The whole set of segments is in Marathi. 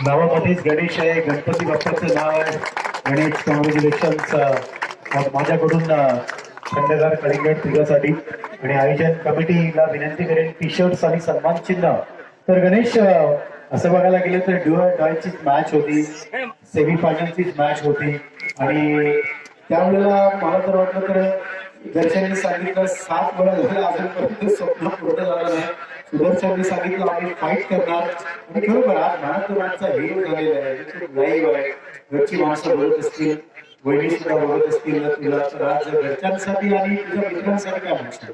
नावामध्येच गणेश आहे, गणपती बाप्पाचं नाव आहे. गणेश कॉंग्रॅच्युलेशन्स माझ्याकडून खंडेदार कलिंगड तिघासाठी. आणि आयोजन कमिटीला विनंती करेन टी शर्ट्स आणि सन्मान चिन्ह. तर गणेश असं बघायला गेलं तर ड्युअल डायचीच मॅच होती, सेमीफायनलचीच मॅच होती. आणि त्यावेळेला मला तर वाटलं तर दर्शनने सांगितलं 7 वेळा झालं अजूनपर्यंत स्वप्न पूर्ण झालं नाही. सुदर्शनने सांगितलं आम्ही फाईट करणार. आणि खरोखर आज महाराष्ट्राचा हिरो झालेला आहे, लाईव्ह आहे. घरची माणसं बोलत असतील, वहिनी सुद्धा बोलत असतील तुला, तर आज घरच्यांसाठी आणि तुझ्या मित्रांसाठी काय म्हणतात?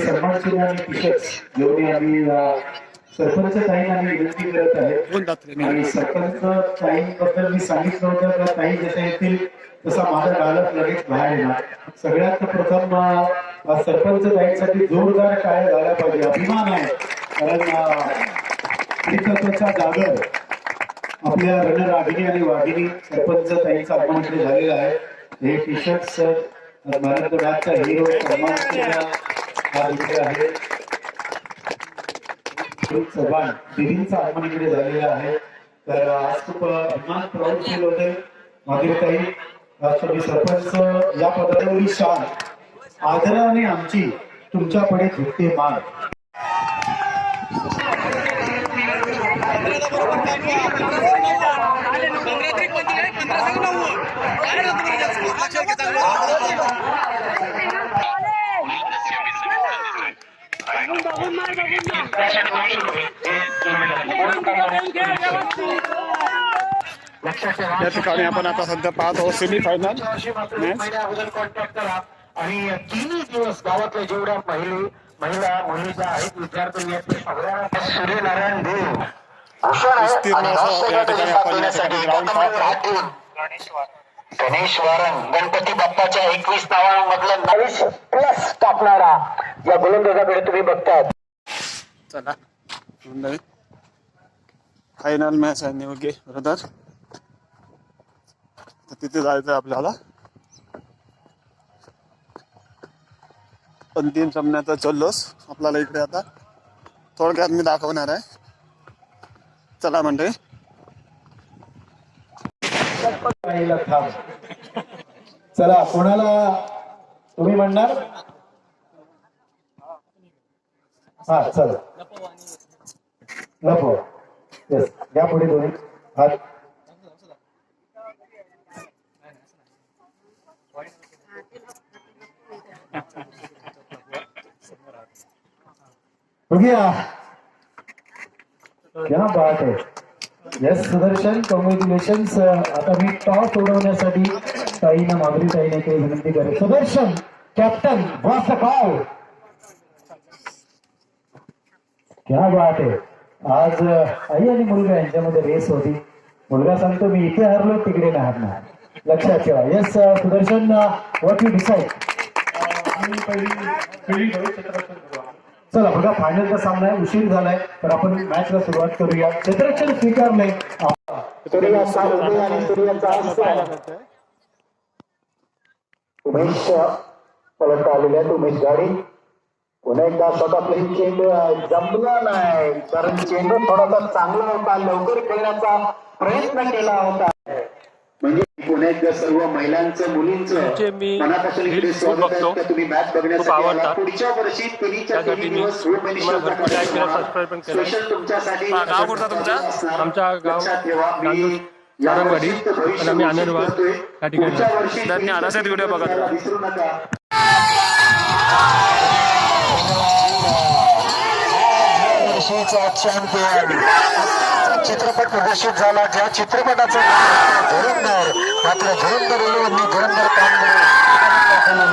सन्मान चिन्ह आणि टी शर्ट जेवढी आम्ही सरपंच ताईंना आम्ही विनंती करत आहे. आणि सरपंच ताईंबद्दल मी सांगितलं होतं का ताई जसं येतील तसा माझा डायलॉग लगेच बाहेर येणार. सगळ्यात प्रथम सरपंच ताईंसाठी जोरदार काय झाला पाहिजे, अभिमान आहे. कारण श्रीतत्वाचा जागर आपल्या रणरागिणी आणि वाघिणी सरपंच ताईंचा अपमान इकडे झालेला आहे. हे टी शर्ट्स मॅरेथॉनचा हिरो सन्मान हा इकडे आहे. चव्हाण दिदींचा आगमन इकडे झालेला आहे. तर आज खूप अभिमान प्राऊड फील होते. माधुरी ताई राष्ट्रपती सरपंच या पदावरील शान आदराने आमची तुमच्या पुढे झुकते मान. या ठिकाणी आपण आता सध्या पाहत आहोत सेमीफायनल कॉन्टॅक्ट करा. आणि 3 दिवस गावातल्या जेवढ्या महिला मुली ज्या आहेत विद्यार्थी सूर्यनारायण देव गणेशवारन गणपती बाप्पाच्या 21 नावांमधलं 22+ टाकणारा या गोलंदाजाकडे तुम्ही बघताय. चला फायनल मॅच आहे निवगे ब्रदर. तिथे जायचं आपल्याला. अंतिम सामन्याचा जल्लोष आपल्याला इकडे आता थोडक्यात मी दाखवणार आहे. चला म्हणजे चला कोणाला तुम्ही म्हणणार? हा चला लपो. येस या पुढे दोन्ही हात. क्या बात आहे. Yes Sudarshan congratulations. आता मी टॉस उडवण्यासाठी ताईनं माधुरी ताईने ते विनंती करेल. Sudarshan captain was the call. क्या बात आहे. आज आई आणि मुलगा यांच्यामध्ये रेस होती. मुलगा सांगतो मी इथे हरलो तिकडे नाही हरणार, लक्षात ठेवा. Yes Sudarshan what you decide? चला बघा फायनलचा सामना आहे, उशीर झालाय तर आपण मॅचला सुरुवात करूया. क्षेत्ररक्षण स्वीकारलंय. उमेश पलट आलेले आहेत. उमेश गाडी पुन्हा एकदा स्वतः चेंडू जमला नाही, कारण चेंडू थोडासा चांगला होता, लवकर खेळण्याचा प्रयत्न केला होता. म्हणजे पुन्हा एकदा सर्व महिलांचं मुलींचं मनापासून इकडे स्वागत आहे. तुम्ही मॅच बघण्यासाठी पुढच्या वर्षी तिन्हीच्या तिन्ही दिवस स्पेशल तुमच्यासाठी आमच्या गाव सारंगवाडी आणि आम्ही आनंदवाड या ठिकाणी आरासात व्हिडिओ बघत विसरू नका. चॅम्पियन चित्रपट प्रदर्शित झाला. ज्या चित्रपटाचं नाव धुरंधर, मात्र धुरंधर यांनी धुरंधर कामगिरी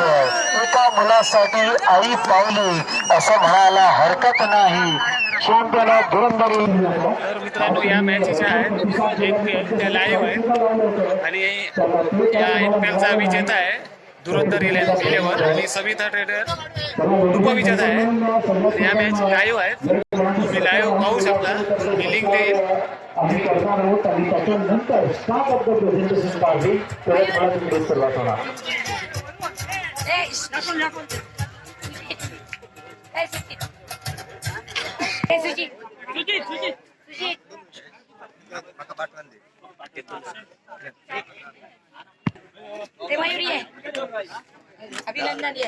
आहे. एका मुलासाठी आई पावली असं म्हणायला हरकत नाही. चॅम्पियन धुरंधर. तर मित्रांनो या मॅचेस आहेत, एक लाईव्ह आहे आणि या NPLचा विजेता आहे धुरंधर 11 आणि सविता ट्रेडर उपविजेता आहे. या मॅच लाईव्ह आहेत, तुम्ही लाईव्ह पाहू शकता. मी लिंक देईल. आम्ही करणार आहोत आणि त्याच्यानंतर स्टार्ट ऑफ द प्रेझेंटेशन पाहिजे परत मला तुम्ही सुरुवात होणार. ते मयुरी आहे. अभिनंदन आहे.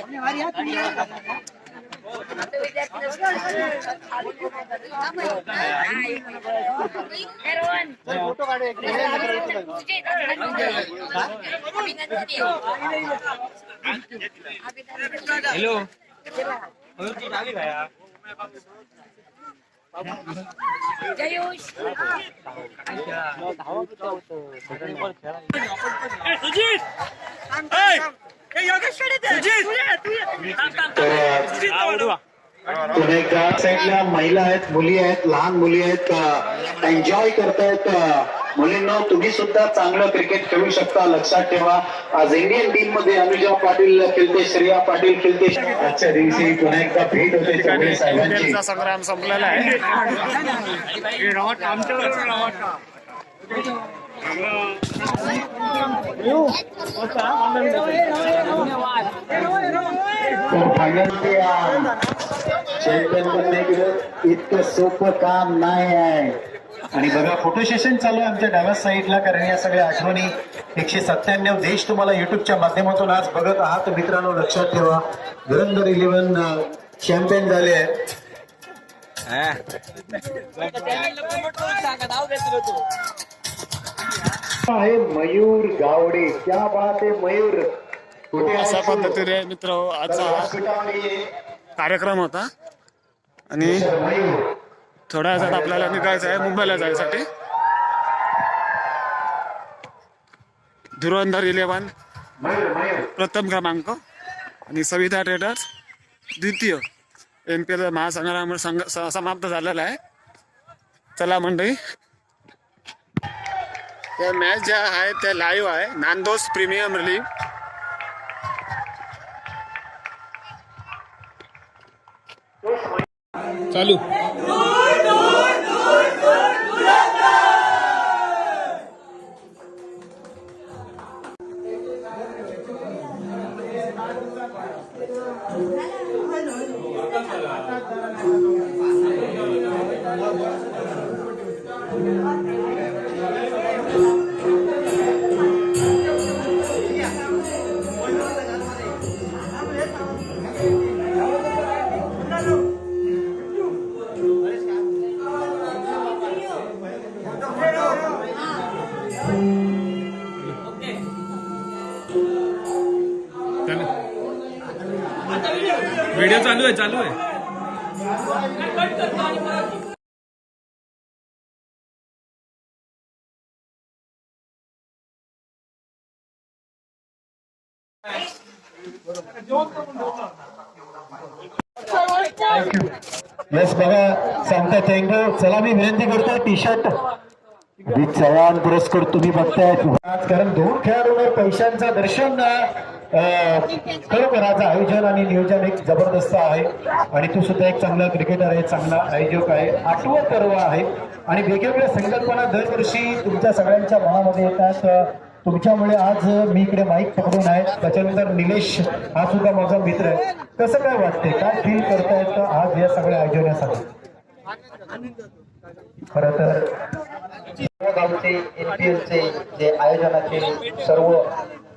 हॅलो जयुष पुन्हा साईडला महिला आहेत, मुली आहेत, लहान मुली आहेत, एन्जॉय करतायत. मुलींना तुम्ही सुद्धा चांगलं क्रिकेट खेळू शकता. लक्षात ठेवा, आज इंडियन टीम मध्ये अनुजा पाटील खेळते, श्रेया पाटील खेळते. आजच्या दिवशी पुन्हा एकदा भेट होते चौगुले साहेबांची. क्रिकेटचा संग्राम संपलेला आहे. फायनल चॅम्पियन बनणे इतकं सोपं काम नाही आहे. आणि बघा फोटो सेशन चालू आहे आमच्या डाव्या साईडला, कारण या सगळ्या आठवणी 197 देश तुम्हाला युट्यूबच्या माध्यमातून आज बघत आहात. मित्रांनो लक्षात ठेवा, धुरंधर 11 चॅम्पियन झाले आहे. आहे मयूर गावडे, क्या बात आहे मयूर. कुठे अशा पद्धतीने मित्र आजचा कार्यक्रम होता आणि मयूर थोड्या वेळात आपल्याला निघायचं आहे मुंबईला जायसाठी. धुरंधर 11 प्रथम क्रमांक आणि सविता ट्रेडर्स द्वितीय. NPL महासंग्राम समाप्त झालेला आहे. चला मंडळी, त्या मॅच ज्या आहेत त्या लाईव्ह आहे. नांदोस प्रीमियम लीग चालू. व्हिडिओ चालू आहे. येस बघा सांगता थँक्यू. चला मी विनंती करतो, टी शर्ट चव्हाण पुरस्कार तुम्ही बघताय. कारण 2 खेळाडूंना पैशांचा दर्शन खरोखर आज आयोजन आणि नियोजन एक जबरदस्त आहे. आणि तो सुद्धा एक चांगला क्रिकेटर आहे, चांगला आयोजक आहे, आठवत पर्व आहे. आणि वेगवेगळ्या संकल्पना दरवर्षी तुमच्या सगळ्यांच्या मनामध्ये येतात. तुमच्यामुळे आज मी इकडे माईक पकडून आहे. त्याच्यानंतर निलेश हा सुद्धा माझा मित्र आहे. कसं काय वाटते, काय फील करतायत आज या सगळ्या आयोजनासाठी? खरं तर गावचे NPLचे जे आयोजनाचे सर्व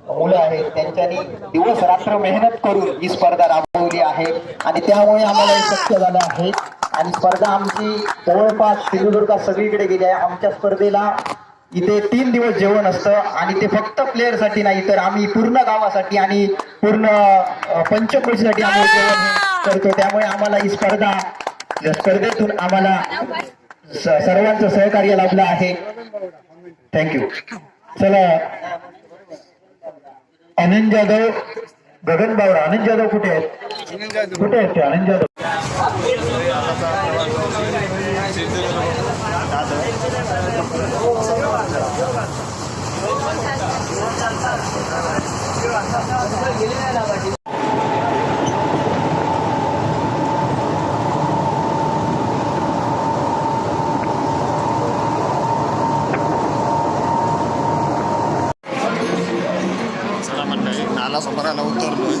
मुलं आहेत त्यांच्यानी दिवस रात्र मेहनत करून ही स्पर्धा राबवली आहे आणि त्यामुळे आम्हाला हे शक्य झालं आहे. आणि स्पर्धा आमची जवळपास सिंधुदुर्गात सगळीकडे गेली आहे. आमच्या स्पर्धेला इथे 3 दिवस जेवण असतं आणि ते फक्त प्लेअरसाठी नाही तर आम्ही पूर्ण गावासाठी आणि पूर्ण पंचक्रोशीसाठी आम्ही जेवण करतो. त्यामुळे आम्हाला ही स्पर्धेतून आम्हाला सर्वांचं सहकार्य लाभलं आहे. थँक्यू. चला आनंद जाधव, गगन बावरा. आनंद जाधव कुठे आहेत? कुठे आहेत ते आनंद जाधव? चला मंडळी नाला समोराला उतरलोय